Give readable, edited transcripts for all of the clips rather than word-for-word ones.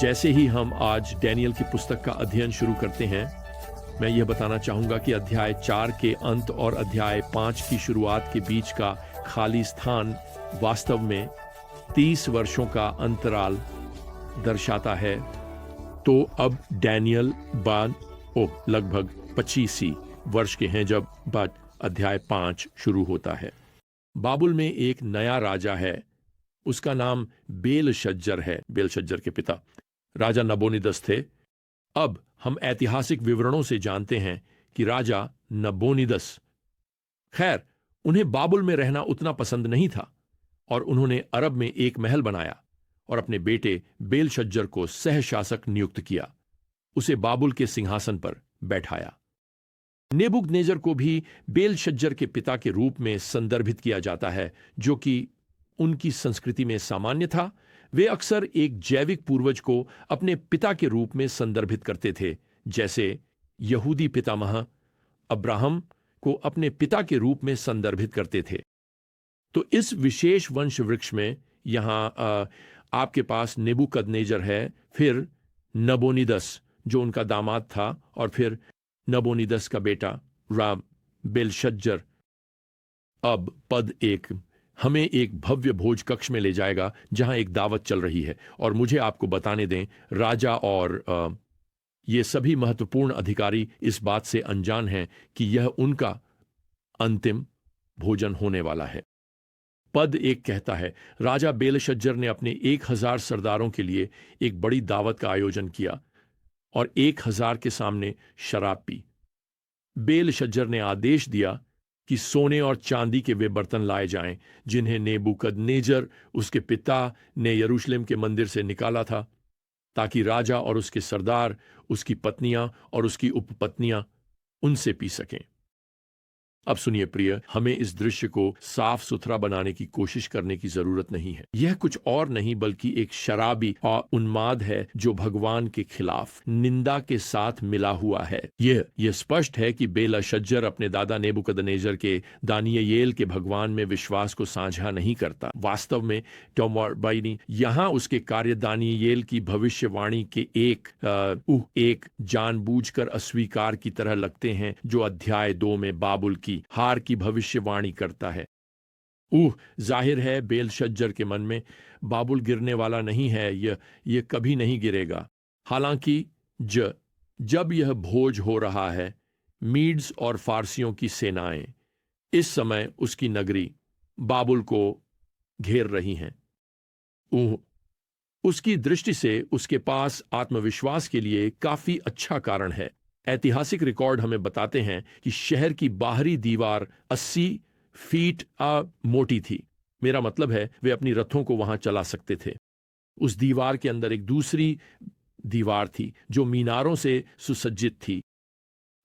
जैसे ही हम आज डैनियल की पुस्तक का अध्ययन शुरू करते हैं, मैं यह बताना चाहूंगा कि अध्याय 4 के अंत और अध्याय 5 की शुरुआत के बीच का खाली स्थान वास्तव में 30 वर्षों का अंतराल दर्शाता है। तो अब डैनियल लगभग 25 वर्ष के हैं जब अध्याय 5 शुरू होता है। बाबुल में एक नया राजा है, उसका नाम बेलशज्जर है। बेलशज्जर के पिता राजा नबोनिदस थे। अब हम ऐतिहासिक विवरणों से जानते हैं कि राजा नबोनिदस, खैर, उन्हें बाबुल में रहना उतना पसंद नहीं था और उन्होंने अरब में एक महल बनाया और अपने बेटे बेलशज्जर को सहशासक नियुक्त किया। उसे बाबुल के सिंहासन पर बैठाया। नेबुकदनेजर को भी बेलशज्जर के पिता के रूप में संदर्भित किया जाता है, जो कि उनकी संस्कृति में सामान्य था। वे अक्सर एक जैविक पूर्वज को अपने पिता के रूप में संदर्भित करते थे, जैसे यहूदी पितामह अब्राहम को अपने पिता के रूप में संदर्भित करते थे। तो इस विशेष वंश वृक्ष में यहां आपके पास नेबुकदनेजर है, फिर नबोनिदस जो उनका दामाद था, और फिर नबोनिदस का बेटा बेलशज्जर। अब पद 1 हमें एक भव्य भोज कक्ष में ले जाएगा जहां एक दावत चल रही है, और मुझे आपको बताने दें, राजा और ये सभी महत्वपूर्ण अधिकारी इस बात से अनजान हैं कि यह उनका अंतिम भोजन होने वाला है। पद 1 कहता है, राजा बेलशज्जर ने अपने 1000 सरदारों के लिए एक बड़ी दावत का आयोजन किया और 1000 के सामने शराब पी। बेलशज्जर ने आदेश दिया कि सोने और चांदी के वे बर्तन लाए जाएं जिन्हें नेबुकदनेजर उसके पिता ने यरूशलेम के मंदिर से निकाला था, ताकि राजा और उसके सरदार, उसकी पत्नियां और उसकी उपपत्नियां उनसे पी सकें। अब सुनिए प्रिय, हमें इस दृश्य को साफ सुथरा बनाने की कोशिश करने की जरूरत नहीं है। यह कुछ और नहीं बल्कि एक शराबी और उन्माद है जो भगवान के खिलाफ निंदा के साथ मिला हुआ है। यह स्पष्ट है कि बेलशज्जर अपने दादा नेबुकदनेजर के दानियेल के भगवान में विश्वास को साझा नहीं करता। वास्तव में टॉमरबाइनी यहां उसके कार्य दानियेल की भविष्यवाणी के एक जानबूझकर अस्वीकार की तरह लगते हैं, जो अध्याय 2 में बाबुल की हार की भविष्यवाणी करता है। जाहिर है बेलशज्जर के मन में बाबुल गिरने वाला नहीं है, यह कभी नहीं गिरेगा। हालांकि जब यह भोज हो रहा है, मीड्स और फारसियों की सेनाएं इस समय उसकी नगरी बाबुल को घेर रही हैं। उसकी दृष्टि से उसके पास आत्मविश्वास के लिए काफी अच्छा कारण है। ऐतिहासिक रिकॉर्ड हमें बताते हैं कि शहर की बाहरी दीवार 80 फीट मोटी थी। मेरा मतलब है वे अपनी रथों को वहां चला सकते थे। उस दीवार के अंदर एक दूसरी दीवार थी जो मीनारों से सुसज्जित थी।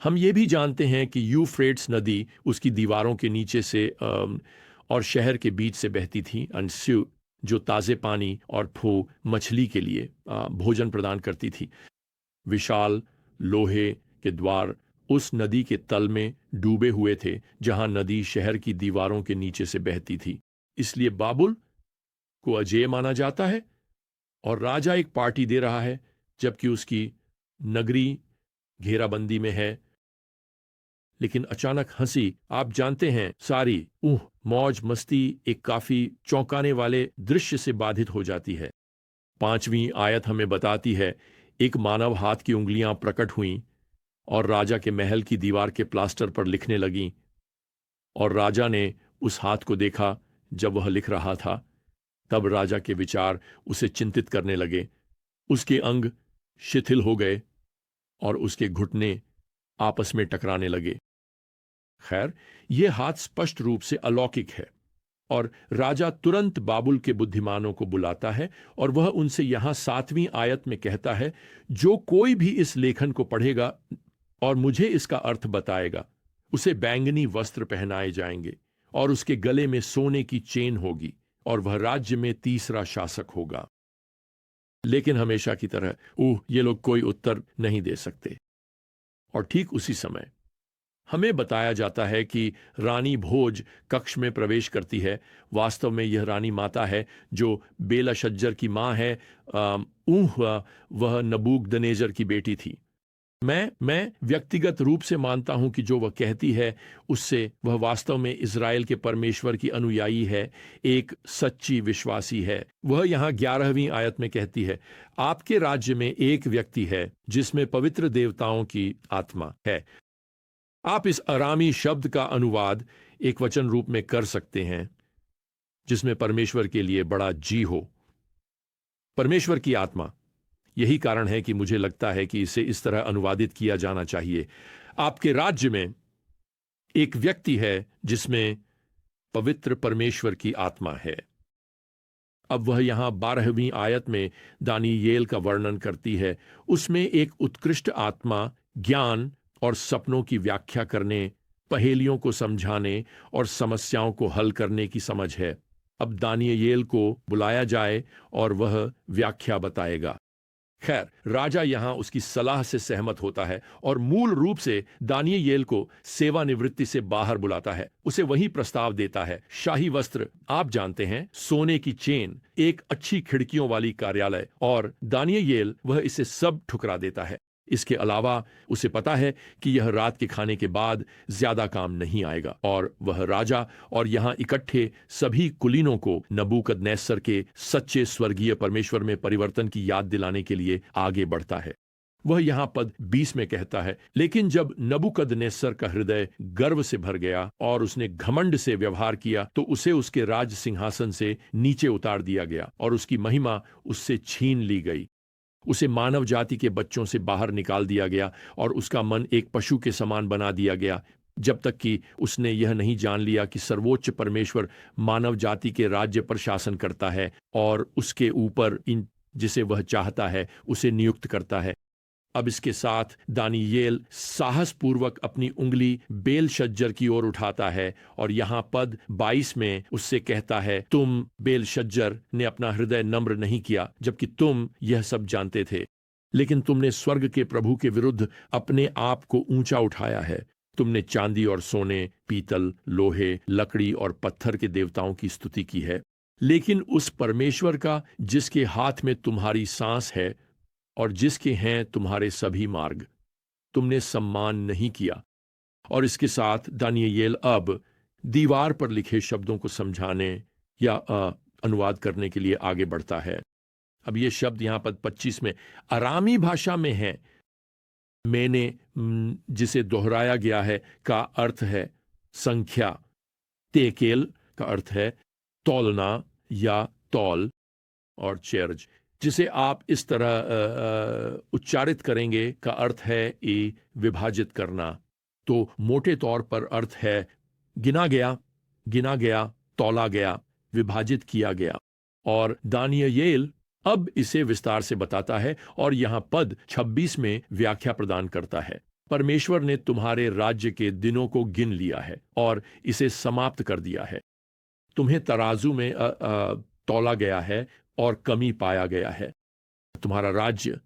हम ये भी जानते हैं कि यूफ्रेट्स नदी उसकी दीवारों के नीचे से और शहर के बीच से बहती थी, जो ताजे पानी और मछली के लिए भोजन प्रदान करती थी। विशाल लोहे के द्वार उस नदी के तल में डूबे हुए थे जहां नदी शहर की दीवारों के नीचे से बहती थी। इसलिए बाबुल को अजेय माना जाता है और राजा एक पार्टी दे रहा है जबकि उसकी नगरी घेराबंदी में है। लेकिन अचानक हंसी, आप जानते हैं, सारी मौज मस्ती एक काफी चौंकाने वाले दृश्य से बाधित हो जाती है। 5वीं आयत हमें बताती है, एक मानव हाथ की उंगलियां प्रकट हुईं और राजा के महल की दीवार के प्लास्टर पर लिखने लगीं, और राजा ने उस हाथ को देखा जब वह लिख रहा था। तब राजा के विचार उसे चिंतित करने लगे। उसके अंग शिथिल हो गए और उसके घुटने आपस में टकराने लगे। खैर, यह हाथ स्पष्ट रूप से अलौकिक है और राजा तुरंत बाबुल के बुद्धिमानों को बुलाता है और वह उनसे यहां 7वीं आयत में कहता है, जो कोई भी इस लेखन को पढ़ेगा और मुझे इसका अर्थ बताएगा, उसे बैंगनी वस्त्र पहनाए जाएंगे और उसके गले में सोने की चेन होगी और वह राज्य में तीसरा शासक होगा। लेकिन हमेशा की तरह ये लोग कोई उत्तर नहीं दे सकते। और ठीक उसी समय हमें बताया जाता है कि रानी भोज कक्ष में प्रवेश करती है। वास्तव में यह रानी माता है जो बेलशज्जर की मां है। ऊह वह नबूकदनेजर की बेटी थी। मैं व्यक्तिगत रूप से मानता हूं कि जो वह कहती है उससे वह वास्तव में इज़राइल के परमेश्वर की अनुयायी है, एक सच्ची विश्वासी है। वह यहां 11वीं आयत में कहती है, आपके राज्य में एक व्यक्ति है जिसमें पवित्र देवताओं की आत्मा है। आप इस अरामी शब्द का अनुवाद एक वचन रूप में कर सकते हैं जिसमें परमेश्वर के लिए बड़ा जी हो। परमेश्वर की आत्मा, यही कारण है कि मुझे लगता है कि इसे इस तरह अनुवादित किया जाना चाहिए, आपके राज्य में एक व्यक्ति है जिसमें पवित्र परमेश्वर की आत्मा है। अब वह यहां 12वीं आयत में दानियेल का वर्णन करती है। उसमें एक उत्कृष्ट आत्मा ज्ञान और सपनों की व्याख्या करने, पहेलियों को समझाने और समस्याओं को हल करने की समझ है। अब दानियेल को बुलाया जाए और वह व्याख्या बताएगा। खैर, राजा यहां उसकी सलाह से सहमत होता है और मूल रूप से दानियेल को सेवानिवृत्ति से बाहर बुलाता है। उसे वही प्रस्ताव देता है, शाही वस्त्र, आप जानते हैं, सोने की चेन, एक अच्छी खिड़कियों वाली कार्यालय, और दानियेल वह इसे सब ठुकरा देता है। इसके अलावा उसे पता है कि यह रात के खाने के बाद ज्यादा काम नहीं आएगा, और वह राजा और यहां इकट्ठे सभी कुलीनों को नबूकदनेस्सर के सच्चे स्वर्गीय परमेश्वर में परिवर्तन की याद दिलाने के लिए आगे बढ़ता है। वह यहां पद 20 में कहता है, लेकिन जब नबूकदनेस्सर का हृदय गर्व से भर गया और उसने घमंड से व्यवहार किया तो उसे उसके राज सिंहासन से नीचे उतार दिया गया और उसकी महिमा उससे छीन ली गई। उसे मानव जाति के बच्चों से बाहर निकाल दिया गया और उसका मन एक पशु के समान बना दिया गया, जब तक कि उसने यह नहीं जान लिया कि सर्वोच्च परमेश्वर मानव जाति के राज्य पर शासन करता है और उसके ऊपर इन जिसे वह चाहता है उसे नियुक्त करता है। अब इसके साथ दानियेल साहसपूर्वक अपनी उंगली बेलशज्जर की ओर उठाता है और यहां पद 22 में उससे कहता है, तुम बेलशज्जर ने अपना हृदय नम्र नहीं किया, जबकि तुम यह सब जानते थे, लेकिन तुमने स्वर्ग के प्रभु के विरुद्ध अपने आप को ऊंचा उठाया है। तुमने चांदी और सोने, पीतल, लोहे, लकड़ी और पत्थर के देवताओं की स्तुति की है, लेकिन उस परमेश्वर का जिसके हाथ में तुम्हारी सांस है और जिसके हैं तुम्हारे सभी मार्ग, तुमने सम्मान नहीं किया। और इसके साथ दानियेल अब दीवार पर लिखे शब्दों को समझाने या अनुवाद करने के लिए आगे बढ़ता है। अब ये शब्द यहां पद 25 में अरामी भाषा में है। मैंने जिसे दोहराया गया है का अर्थ है संख्या, तेकेल का अर्थ है तौलना या तौल, और चेर्ज जिसे आप इस तरह उच्चारित करेंगे का अर्थ है विभाजित करना। तो मोटे तौर पर अर्थ है गिना गया, तौला गया, विभाजित किया गया। और दानियेल अब इसे विस्तार से बताता है और यहां पद 26 में व्याख्या प्रदान करता है। परमेश्वर ने तुम्हारे राज्य के दिनों को गिन लिया है और इसे समाप्त कर दिया है। तुम्हें तराजू में तौला गया है और कमी पाया गया है। तुम्हारा राज्य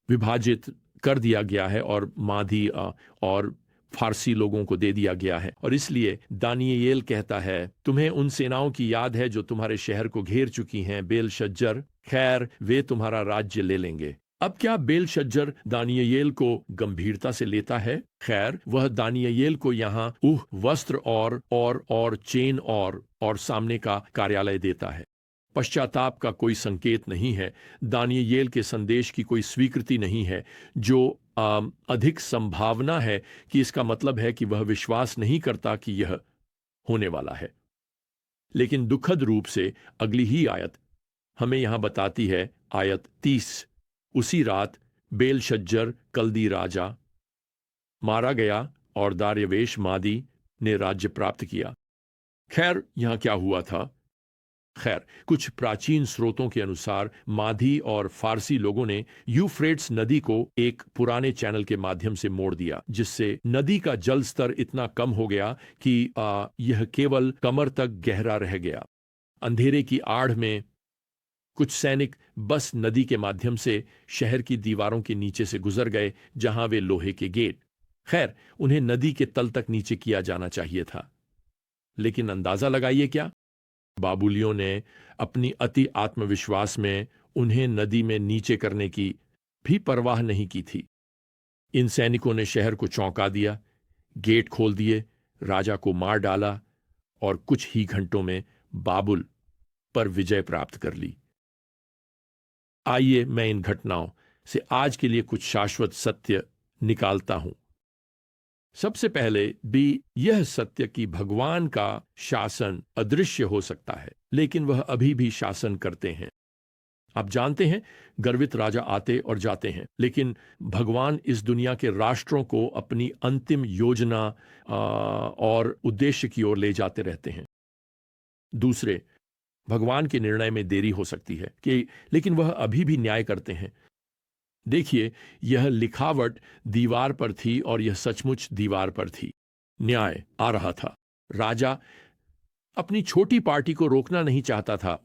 विभाजित कर दिया गया है और मादी और फारसी लोगों को दे दिया गया है। और इसलिए दानियेल कहता है, तुम्हें उन सेनाओं की याद है जो तुम्हारे शहर को घेर चुकी हैं, बेलशज्जर, खैर वे तुम्हारा राज्य ले लेंगे। अब क्या बेलशज्जर दानियेल को गंभीरता से लेता है? खैर, वह दानियेल को यहाँ वस्त्र और चेन और सामने का कार्यालय देता है। पश्चाताप का कोई संकेत नहीं है। दानियेल के संदेश की कोई स्वीकृति नहीं है, जो अधिक संभावना है कि इसका मतलब है कि वह विश्वास नहीं करता कि यह होने वाला है। लेकिन दुखद रूप से अगली ही आयत हमें यहां बताती है, आयत 30, उसी रात बेलशज्जर कल्दी राजा मारा गया और दार्यावेश मादी ने राज्य प्राप्त किया। खैर, यहां क्या हुआ था? खैर, कुछ प्राचीन स्रोतों के अनुसार माधी और फारसी लोगों ने यूफ्रेट्स नदी को एक पुराने चैनल के माध्यम से मोड़ दिया, जिससे नदी का जल स्तर इतना कम हो गया कि यह केवल कमर तक गहरा रह गया। अंधेरे की आड़ में कुछ सैनिक बस नदी के माध्यम से शहर की दीवारों के नीचे से गुजर गए, जहां वे लोहे के गेट, खैर, उन्हें नदी के तल तक नीचे किया जाना चाहिए था, लेकिन अंदाजा लगाइए क्या? बाबुलियों ने अपनी अति आत्मविश्वास में उन्हें नदी में नीचे करने की भी परवाह नहीं की थी। इन सैनिकों ने शहर को चौंका दिया, गेट खोल दिए, राजा को मार डाला और कुछ ही घंटों में बाबुल पर विजय प्राप्त कर ली। आइए मैं इन घटनाओं से आज के लिए कुछ शाश्वत सत्य निकालता हूं। सबसे पहले भी यह सत्य कि भगवान का शासन अदृश्य हो सकता है, लेकिन वह अभी भी शासन करते हैं। आप जानते हैं, गर्वित राजा आते और जाते हैं, लेकिन भगवान इस दुनिया के राष्ट्रों को अपनी अंतिम योजना और उद्देश्य की ओर ले जाते रहते हैं। दूसरे, भगवान के निर्णय में देरी हो सकती है लेकिन वह अभी भी न्याय करते हैं। देखिए, यह लिखावट दीवार पर थी और यह सचमुच दीवार पर थी। न्याय आ रहा था। राजा अपनी छोटी पार्टी को रोकना नहीं चाहता था।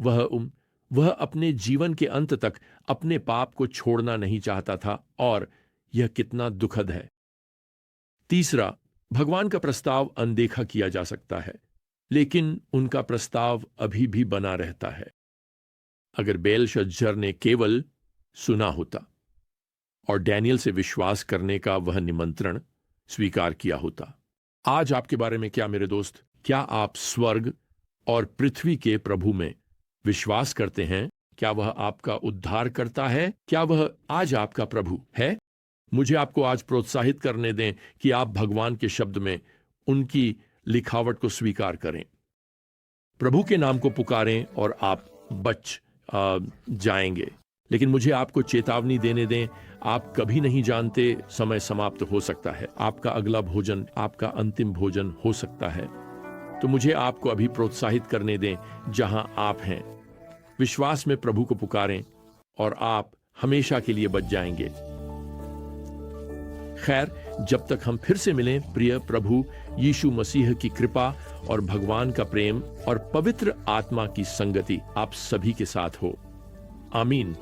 वह अपने जीवन के अंत तक अपने पाप को छोड़ना नहीं चाहता था, और यह कितना दुखद है। तीसरा, भगवान का प्रस्ताव अनदेखा किया जा सकता है, लेकिन उनका प्रस्ताव अभी भी बना रहता है। अगर बेलशस्सर ने केवल सुना होता और डैनियल से विश्वास करने का वह निमंत्रण स्वीकार किया होता। आज आपके बारे में क्या मेरे दोस्त? क्या आप स्वर्ग और पृथ्वी के प्रभु में विश्वास करते हैं? क्या वह आपका उद्धार करता है? क्या वह आज आपका प्रभु है? मुझे आपको आज प्रोत्साहित करने दें कि आप भगवान के शब्द में उनकी लिखावट को स्वीकार करें, प्रभु के नाम को पुकारें और आप बच जाएंगे। लेकिन मुझे आपको चेतावनी देने दें, आप कभी नहीं जानते, समय समाप्त हो सकता है। आपका अगला भोजन आपका अंतिम भोजन हो सकता है। तो मुझे आपको अभी प्रोत्साहित करने दें जहां आप हैं। विश्वास में प्रभु को पुकारें और आप हमेशा के लिए बच जाएंगे। खैर, जब तक हम फिर से मिलें, प्रिय प्रभु यीशु मसीह की कृपा और भगवान का प्रेम और पवित्र आत्मा की संगति आप सभी के साथ हो। आमीन।